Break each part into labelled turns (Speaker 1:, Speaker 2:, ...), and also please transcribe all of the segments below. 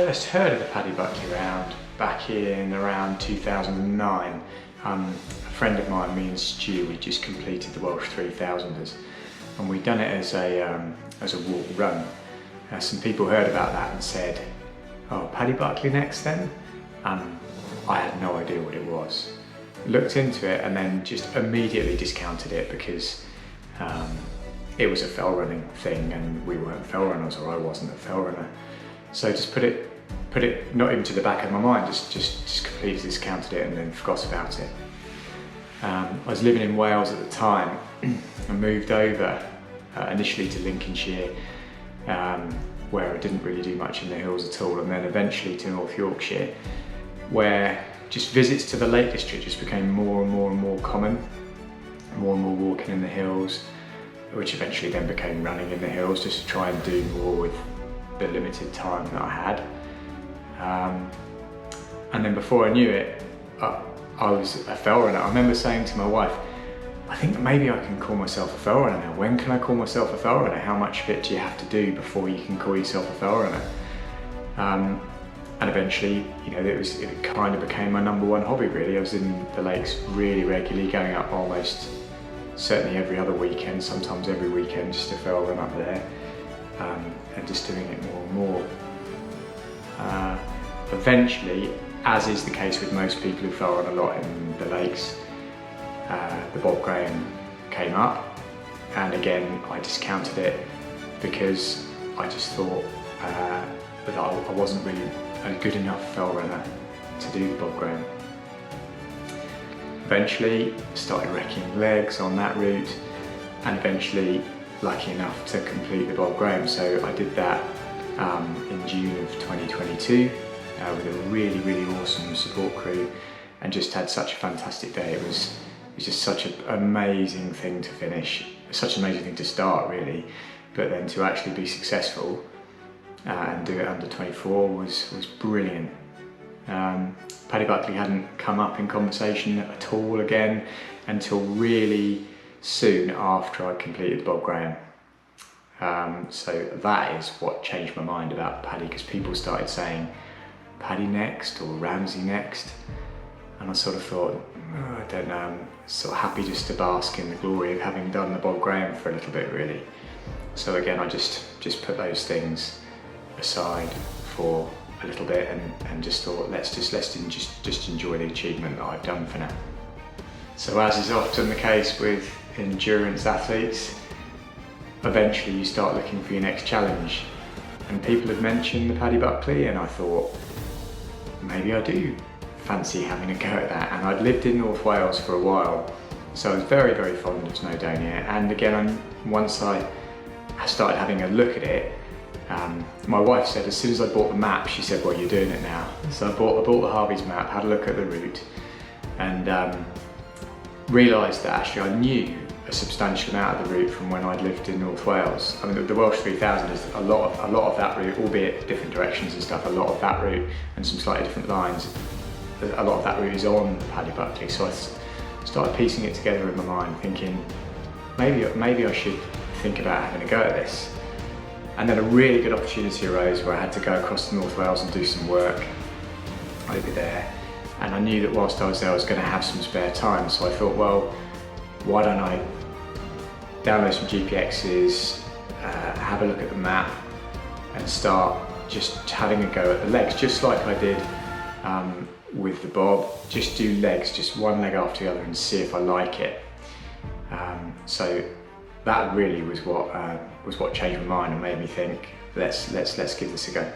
Speaker 1: first heard of the Paddy Buckley round back in around 2009. A friend of mine, me and Stu, we just completed the Welsh 3000ers, and we'd done it as a walk run. Some people heard about that and said, "Oh, Paddy Buckley next then?" I had no idea what it was. Looked into it and then just immediately discounted it because it was a fell running thing and we weren't fell runners, or I wasn't a fell runner. So just put it not even to the back of my mind, just completely discounted it and then forgot about it. I was living in Wales at the time. I moved over initially to Lincolnshire, where I didn't really do much in the hills at all, and then eventually to North Yorkshire, where just visits to the Lake District just became more and more common, more and more walking in the hills, which eventually then became running in the hills, just to try and do more with the limited time that I had. And then before I knew it, I was a fell runner. I remember saying to my wife, "I think maybe I can call myself a fell runner now. When can I call myself a fell runner? How much of it do you have to do before you can call yourself a fell runner?" And eventually, you know, it kind of became my number one hobby really. I was in the lakes really regularly, going up almost certainly every other weekend, sometimes every weekend, just to fell run up there, and just doing it more and more. Eventually, as is the case with most people who fell run a lot in the lakes, the Bob Graham came up, and again I discounted it because I just thought that I wasn't really a good enough fell runner to do the Bob Graham. Eventually started wrecking legs on that route, and eventually lucky enough to complete the Bob Graham. So I did that in June of 2022 with a really awesome support crew, and just had such a fantastic day. It was just such an amazing thing to finish, such an amazing thing to start really, but then to actually be successful and do it under 24 was brilliant. Paddy Buckley hadn't come up in conversation at all again until really soon after I completed Bob Graham. So that is what changed my mind about Paddy, because people started saying Paddy next or Ramsey next, and I sort of thought, oh, I don't know, I'm sort of happy just to bask in the glory of having done the Bob Graham for a little bit really. So again, I just put those things aside for a little bit and just thought, let's just enjoy the achievement that I've done for now. So as is often the case with endurance athletes, eventually you start looking for your next challenge, and people had mentioned the Paddy Buckley, and I thought maybe I do fancy having a go at that. And I'd lived in North Wales for a while, so I was very fond of Snowdonia, and again once I started having a look at it, my wife said as soon as I bought the map, she said, "Well, you're doing it now." So I bought the Harvey's map, had a look at the route, and realised that actually I knew a substantial amount of the route from when I'd lived in North Wales. I mean, the Welsh 3000 is a lot of that route, albeit different directions and stuff. A lot of that route and some slightly different lines. A lot of that route is on Paddy Buckley. So I started piecing it together in my mind, thinking maybe I should think about having a go at this. And then a really good opportunity arose where I had to go across to North Wales and do some work over there. And I knew that whilst I was there I was going to have some spare time, so I thought, well, why don't I download some GPXs, have a look at the map, and start just having a go at the legs, just like I did with the Bob. Just do legs, just one leg after the other, and see if I like it. So that really was what changed my mind and made me think, let's give this a go.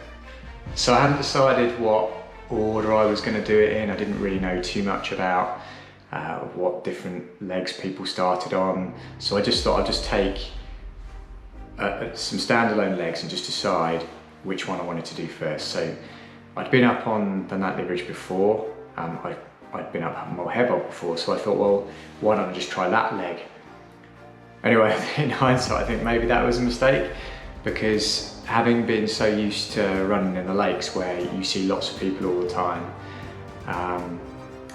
Speaker 1: So I hadn't decided what order I was going to do it in. I didn't really know too much about what different legs people started on, so I just thought I'd just take some standalone legs and just decide which one I wanted to do first. So I'd been up on the Natley Ridge before, I'd been up Moel Hebog before, so I thought, well, why don't I just try that leg? Anyway, in hindsight, I think maybe that was a mistake, because having been so used to running in the lakes where you see lots of people all the time,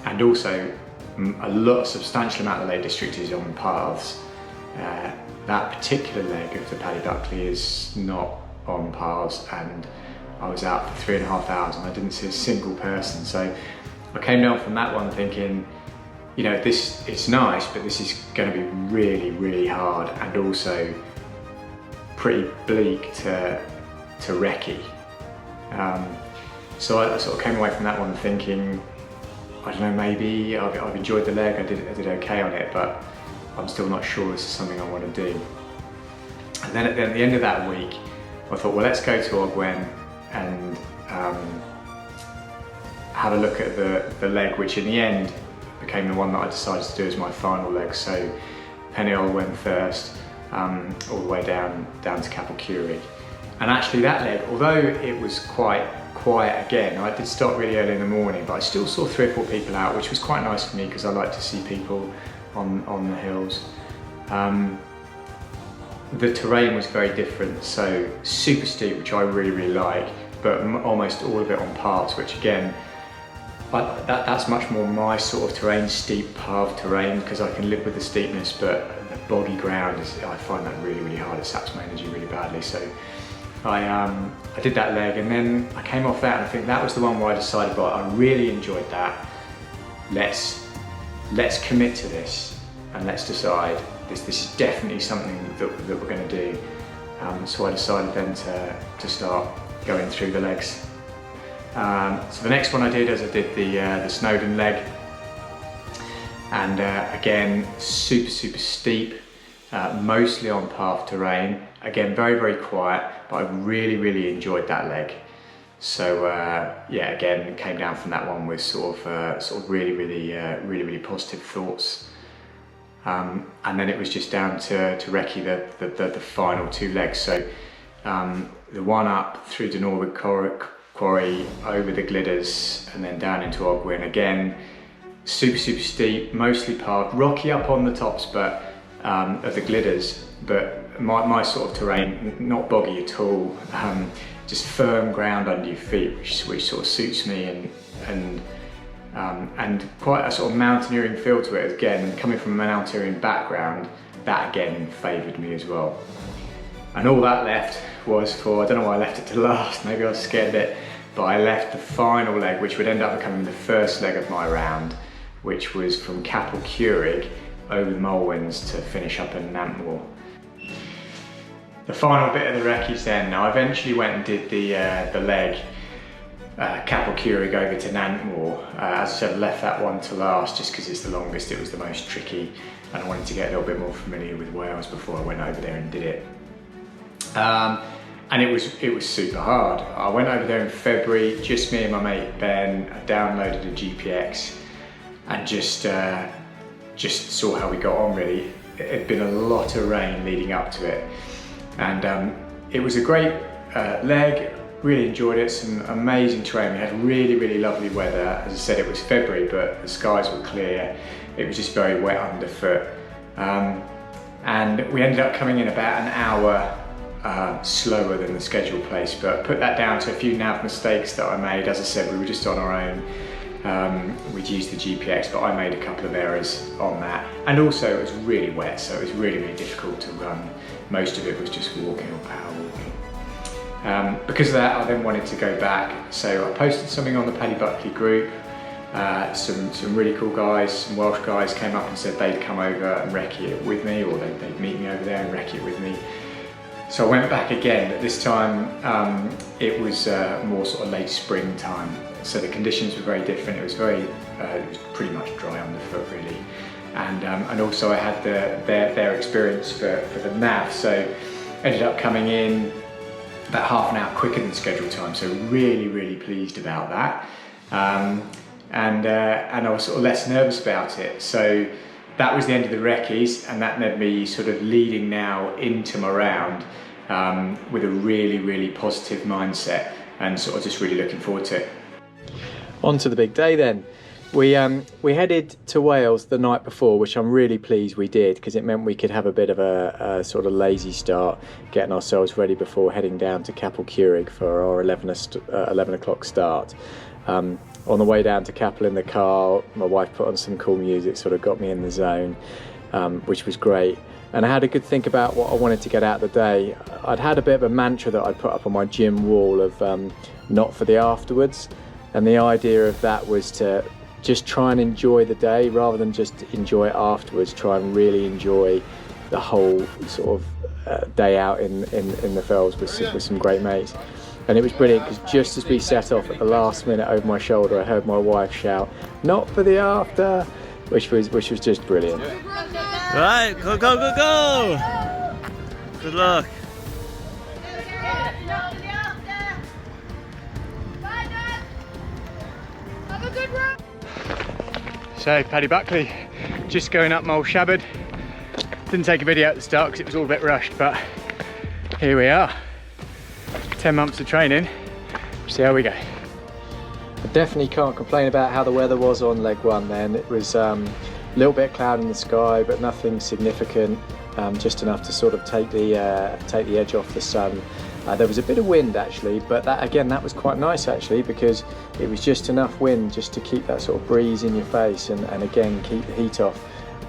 Speaker 1: and also a substantial amount of the Lake District is on paths, that particular leg of the Paddy Buckley is not on paths, and I was out for 3.5 hours and I didn't see a single person. So I came down from that one thinking, you know, it's nice, but this is going to be really, really hard and also pretty bleak to recce. So I sort of came away from that one thinking, I don't know, maybe I've enjoyed the leg, I did okay on it, but I'm still not sure this is something I want to do. And then at the end of that week, I thought, well, let's go to Ogwen and have a look at the leg, which in the end became the one that I decided to do as my final leg. So Pennyol went first, all the way down to Capel Curig. And actually that leg, although it was quite quiet again, I did start really early in the morning, but I still saw 3 or 4 people out, which was quite nice for me because I like to see people on the hills. The terrain was very different, so super steep, which I really, really like, but almost all of it on parts, which again, that's much more my sort of terrain, steep path terrain, because I can live with the steepness, but the boggy ground, I find that really, really hard. It saps my energy really badly. So I did that leg, and then I came off that, and I think that was the one where I decided, well, I really enjoyed that. Let's commit to this, and let's decide this is definitely something that we're going to do. So I decided then to start going through the legs. So the next one I did the Snowdon leg, and again super steep, mostly on path terrain, again very, very quiet, but I really, really enjoyed that leg. So yeah, again came down from that one with sort of really, really positive thoughts. And then it was just down to recce the final 2 legs. So the one up through the Norwood Quarry, over the Glidders, and then down into Ogwen. Again, super steep, mostly parked, rocky up on the tops, but of the Glidders. But my sort of terrain, not boggy at all, just firm ground under your feet, which sort of suits me, and quite a sort of mountaineering feel to it. Again, coming from a mountaineering background, that again favoured me as well. And all that left was for, I don't know why I left it to last, maybe I was scared a bit, but I left the final leg, which would end up becoming the first leg of my round, which was from Capel Curig over the Mulwins to finish up in Nantmore. The final bit of the recce's then, now I eventually went and did the leg Capel Curig over to Nantmore. As I said, I left that one to last just because it's the longest, it was the most tricky, and I wanted to get a little bit more familiar with Wales before I went over there and did it. And it was super hard. I went over there in February, just me and my mate Ben. I downloaded a GPX and just saw how we got on really. It had been a lot of rain leading up to it, and it was a great leg. Really enjoyed it, some amazing terrain. We had really, really lovely weather. As I said, it was February, but the skies were clear. It was just very wet underfoot. And we ended up coming in about an hour slower than the scheduled place, but put that down to a few nav mistakes that I made. As I said, we were just on our own. We'd used the GPX, but I made a couple of errors on that. And also it was really wet, so it was really, really difficult to run. Most of it was just walking or power walking. Because of that, I then wanted to go back. So I posted something on the Paddy Buckley group. Some really cool guys, some Welsh guys came up and said they'd come over and recce it with me, or they'd meet me over there and recce it with me. So I went back again, but this time it was more sort of late springtime. So the conditions were very different. It was pretty much dry underfoot really. And also I had their experience for the nav. So ended up coming in about half an hour quicker than scheduled time. So really, really pleased about that. And I was sort of less nervous about it. So that was the end of the recce's, and that led me sort of leading now into my round with a really, really positive mindset, and sort of just really looking forward to it.
Speaker 2: On to the big day then. We headed to Wales the night before, which I'm really pleased we did, because it meant we could have a bit of a sort of lazy start, getting ourselves ready before heading down to Capel Curig for our 11 o'clock start. On the way down to Capel in the car, my wife put on some cool music, sort of got me in the zone, which was great. and I had a good think about what I wanted to get out of the day. I'd had a bit of a mantra that I'd put up on my gym wall of not for the afterwards, and the idea of that was to just try and enjoy the day rather than just enjoy it afterwards. Try and really enjoy the whole sort of day out in the fells with some great mates. And it was brilliant because just as we set off at the last minute, over my shoulder I heard my wife shout, "Not for the after," which was just brilliant.
Speaker 3: Right, go, go, go, go! Good luck.
Speaker 4: Have a good run.
Speaker 1: So Paddy Buckley, just going up Mole Shabard. Didn't take a video at the start because it was all a bit rushed, but here we are. 10 months of training, see how we go.
Speaker 2: I definitely can't complain about how the weather was on leg one then. It was a little bit cloud in the sky, but nothing significant, just enough to sort of take the edge off the sun. There was a bit of wind actually, but that was quite nice actually, because it was just enough wind just to keep that sort of breeze in your face and again keep the heat off,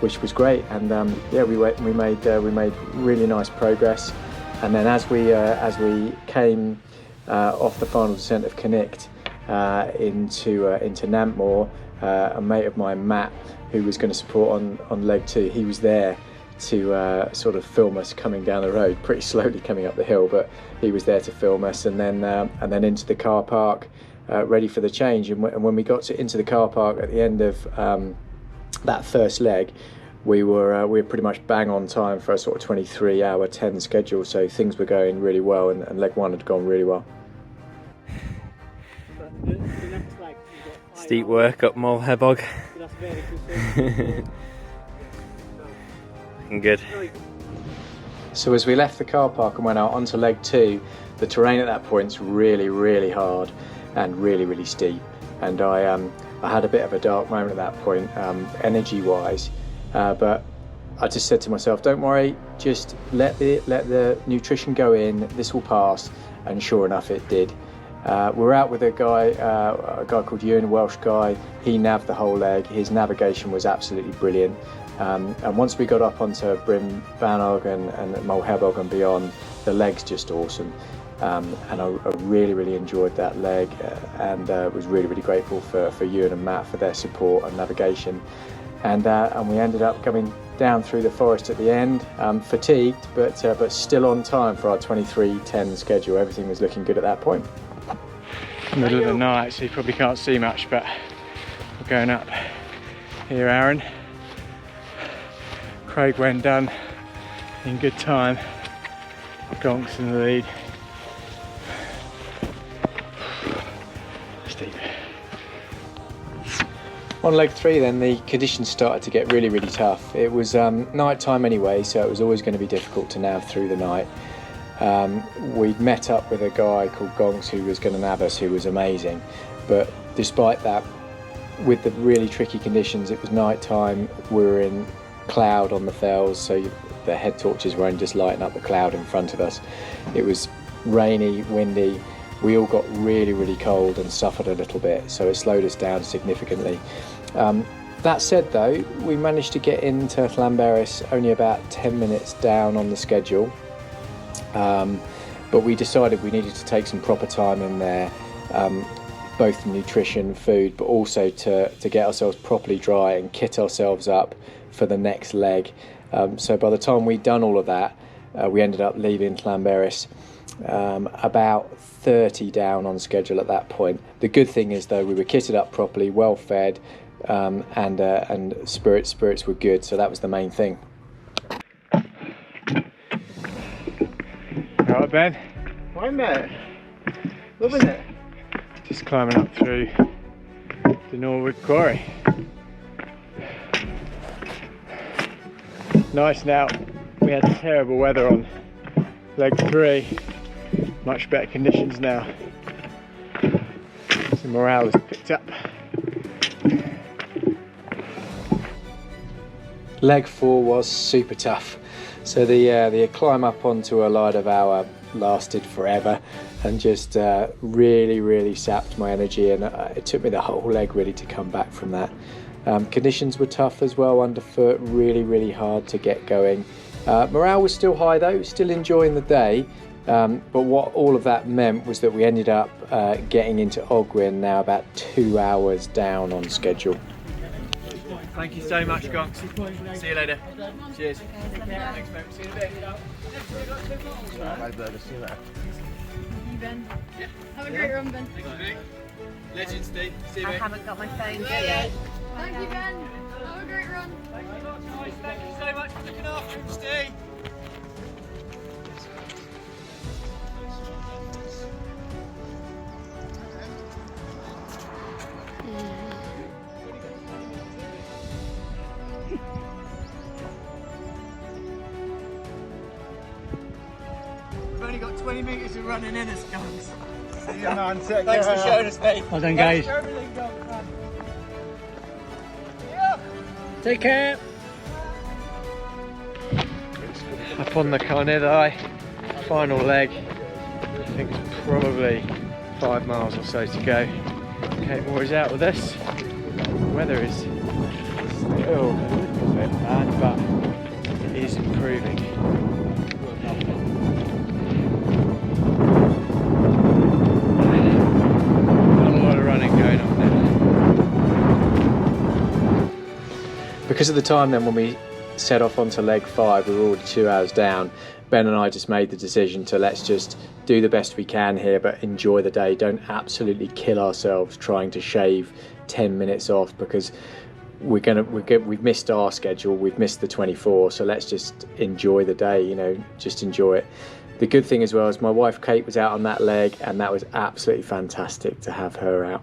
Speaker 2: which was great. And yeah, we made really nice progress. And then as we came off the final descent of Connect into Nampmore, a mate of mine, Matt, who was going to support on leg two, he was there to sort of film us coming down the road, pretty slowly coming up the hill, but he was there to film us, and then into the car park, ready for the change. And when we got into the car park at the end of that first leg, we were pretty much bang on time for a sort of 23-hour 10 schedule, so things were going really well, and leg one had gone really well.
Speaker 3: Steep work up Mole Hebog. Good.
Speaker 2: So as we left the car park and went out onto leg two, the terrain at that point's really hard and really steep, and I had a bit of a dark moment at that point, energy wise. But I just said to myself, don't worry, just let the nutrition go in, this will pass. And sure enough, it did. We're out with a guy called Ewan, a Welsh guy. He navved the whole leg. His navigation was absolutely brilliant. And once we got up onto Bryn Banog and Mole Hebog and beyond, the leg's just awesome. And I really enjoyed that leg, and was really grateful for Ewan and Matt for their support and navigation. And we ended up coming down through the forest at the end, fatigued, but still on time for our 23:10 schedule. Everything was looking good at that point.
Speaker 1: Middle of the night, so you probably can't see much, but we're going up here, Aaron. Craig went done in good time. Gonks in the lead. Steep.
Speaker 2: On leg three then, the conditions started to get really tough. It was night time anyway, so it was always going to be difficult to nav through the night. We'd met up with a guy called Gonks who was going to nav us, who was amazing. But despite that, with the really tricky conditions, it was night time, we were in cloud on the fells, so the head torches were only just lighting up the cloud in front of us. It was rainy, windy. We all got really cold and suffered a little bit, so it slowed us down significantly. That said though, we managed to get into Llanberis only about 10 minutes down on the schedule, but we decided we needed to take some proper time in there, both nutrition, food, but also to get ourselves properly dry and kit ourselves up for the next leg. So by the time we'd done all of that, we ended up leaving Llanberis about 30 down on schedule at that point. The good thing is though, we were kitted up properly, well fed, and spirits were good, so that was the main thing.
Speaker 1: Alright Ben?
Speaker 5: Fine mate, loving it.
Speaker 1: Just climbing up through the Norwood Quarry. Nice now. We had terrible weather on leg three. Much better conditions now. So morale has picked up.
Speaker 2: Leg four was super tough. So the climb up onto a light of hour lasted forever and just really sapped my energy, and it took me the whole leg really to come back from that. Conditions were tough as well underfoot, really hard to get going. Morale was still high though, still enjoying the day, but what all of that meant was that we ended up getting into Ogwen now about 2 hours down on schedule. Thank you so much, Gonks. See you later. Cheers. Thanks, mate. See you in a bit.
Speaker 4: See you, Ben. Have a great run, Ben.
Speaker 2: Legend, Steve. See you,
Speaker 4: I
Speaker 2: mate.
Speaker 4: haven't got my phone yet. Thank you, Ben. Have a great run.
Speaker 2: Thank you very much. Thank you so much for looking after him, Steve. We've only got 20 metres of running in us, guys.
Speaker 5: See you, man.
Speaker 2: Thanks for showing us, mate.
Speaker 3: Well done, guys.
Speaker 2: Take care. Up on the Carnidai, final leg. I think it's probably 5 miles or so to go. Kate Moore is out with us. The weather is still a little bit bad, but it is improving. Not a lot of running going on there. Because of the time then when we set off onto leg 5, we were already 2 hours down. Ben and I just made the decision to let's just do the best we can here, but enjoy the day. Don't absolutely kill ourselves trying to shave 10 minutes off, because we've missed our schedule, we've missed the 24, so let's just enjoy the day, you know, just enjoy it. The good thing as well is my wife Kate was out on that leg, and that was absolutely fantastic to have her out.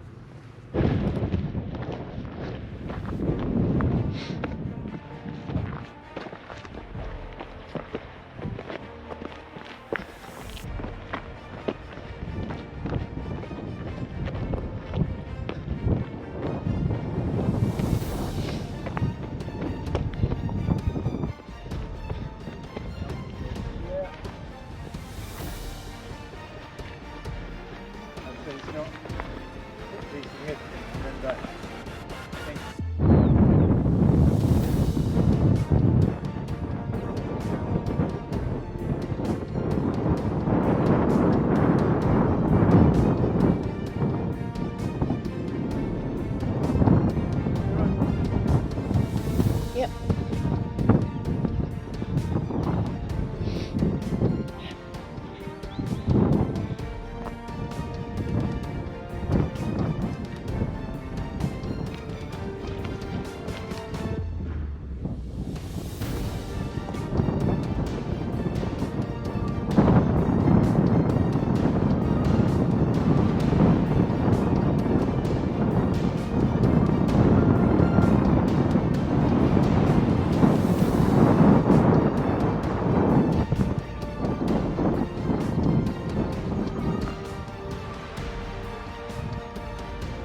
Speaker 4: Yep.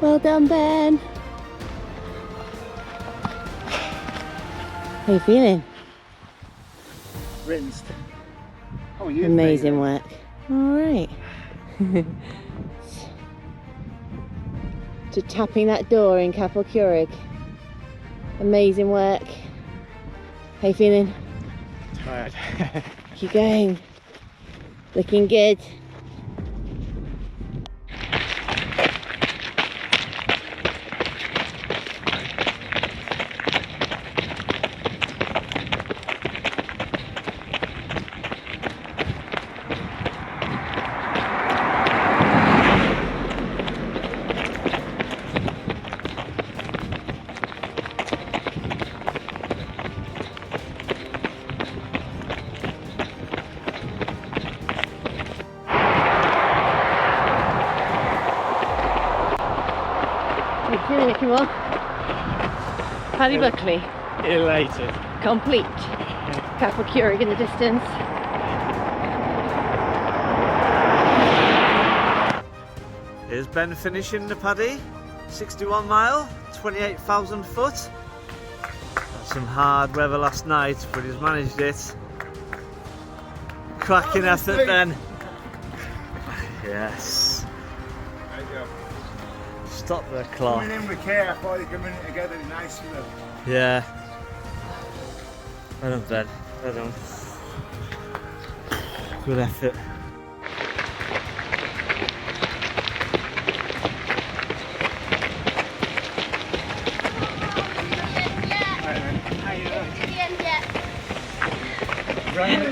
Speaker 4: Well done, Ben. How you feeling?
Speaker 5: Rinsed. How are you?
Speaker 4: Amazing work. All right. To tapping that door in Capel Curig. Amazing work. How you feeling?
Speaker 2: Tired.
Speaker 4: Keep going. Looking good. Come on. Paddy Buckley.
Speaker 2: Elated.
Speaker 4: Complete. Capel Curig in the distance.
Speaker 3: Here's Ben finishing the Paddy. 61 mile, 28,000 foot. Had some hard weather last night, but he's managed it. Cracking effort, Ben. Yes.
Speaker 5: There you go.
Speaker 3: Stop the clock.
Speaker 5: Coming in with care, I thought they coming in together nicely.
Speaker 3: Yeah. Well done, Ben. Well done. Good effort.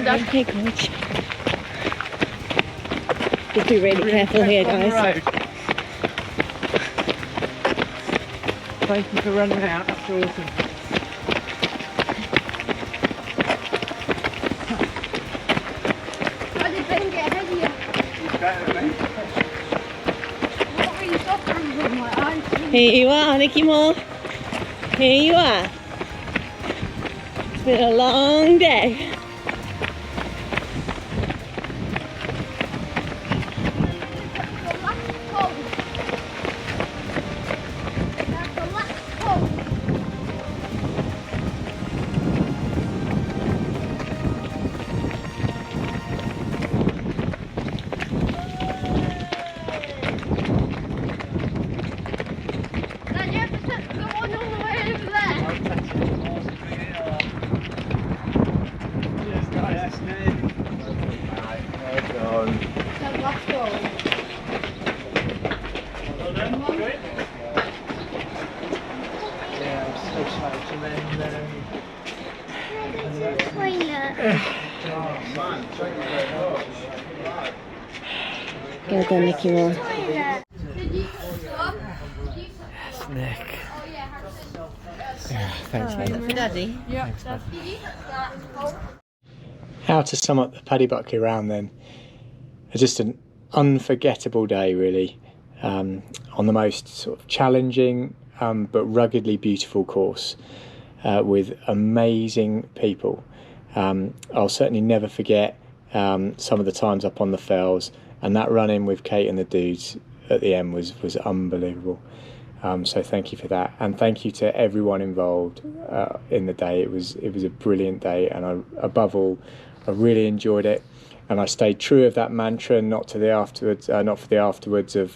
Speaker 4: Okay, coach. Just be really careful here, guys.
Speaker 2: Thank you for running out, that's awesome.
Speaker 6: I did Ben get ahead of you.
Speaker 5: He's better than me.
Speaker 6: What were you suffering with my auntie?
Speaker 4: Here you are, Nicky Moore. Here you are. It's been a long day.
Speaker 6: That's the last hole. Now you have to set the one all the way over there. That's the last hole.
Speaker 4: Go go, Nicky Moore.
Speaker 3: Nick.
Speaker 2: Thanks, mate.
Speaker 4: For Daddy.
Speaker 2: How to sum up the Paddy Buckley round then? Just an unforgettable day, really, on the most sort of challenging but ruggedly beautiful course with amazing people. I'll certainly never forget some of the times up on the fells, and that run-in with Kate and the dudes at the end was unbelievable. So thank you for that, and thank you to everyone involved in the day. It was a brilliant day, and above all, I really enjoyed it, and I stayed true of that mantra, not for the afterwards of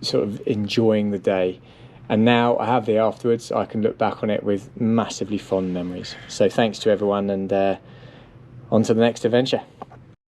Speaker 2: sort of enjoying the day. And now I have the afterwards, I can look back on it with massively fond memories. So thanks to everyone, and on to the next adventure.